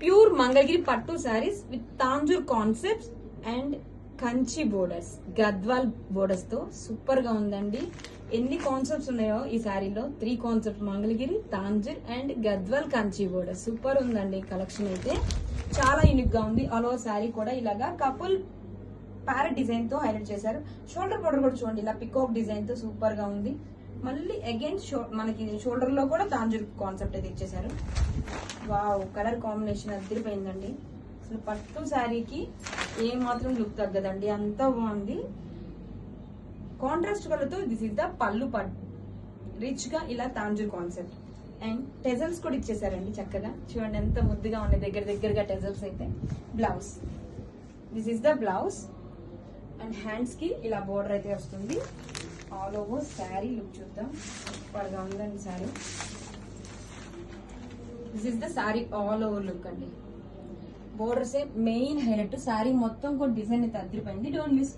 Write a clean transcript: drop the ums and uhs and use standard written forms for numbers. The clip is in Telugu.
ప్యూర్ మంగళగిరి పట్టు saris with Tanjore concepts and Kanchi borders, Gadwal borders తో సూపర్ గా ఉందండి. ఎన్ని కాన్సెప్ట్స్ ఉన్నాయో ఈ శారీలో, 3 concepts Mangalagiri, Tanjore and Gadwal Kanchi border. Super ఉందండి కలెక్షన్ అయితే, చాలా యూనిక్ గా ఉంది. ఆల్ ఓవర్ శారీ కూడా ఇలాగా కపుల్ ప్యారెట్ డిజైన్ తో హైలైట్ చేశారు. షోల్డర్ బోర్డర్ కూడా చూడండి, ఇలా పికాక్ డిజైన్ తో సూపర్ గా ఉంది. మళ్ళీ అగైన్ మనకి షోల్డర్ లో కూడా తాంజూర్ కాన్సెప్ట్ అయితే ఇచ్చేసారు. వావ్, కలర్ కాంబినేషన్ అదిరిపోయిందండి. అసలు పట్టు శారీకి ఏ మాత్రం లుక్ తగ్గదండి, అంతా బాగుంది. కాంట్రాస్ట్ కలర్ తో దిస్ ఇస్ ద పళ్ళు పట్టు, రిచ్ గా ఇలా తాంజూర్ కాన్సెప్ట్ అండ్ టెజల్స్ కూడా ఇచ్చేసారండి చక్కగా. చూడండి ఎంత ముద్దుగా ఉన్నాయి, దగ్గర దగ్గరగా టెజల్స్ అయితే. Blouse, this is the blouse and hands కి ఇలా బోర్డర్ అయితే వస్తుంది. ఆల్ ఓవర్ శారీ లుక్ చూద్దాం, సూపర్ గా ఉందండి sari. This is the sari all over look అండి. బోర్డర్స్ మెయిన్ హైలైట్, శారీ మొత్తం కూడా డిజైన్ అయితే అదిరిపోయింది. Don't miss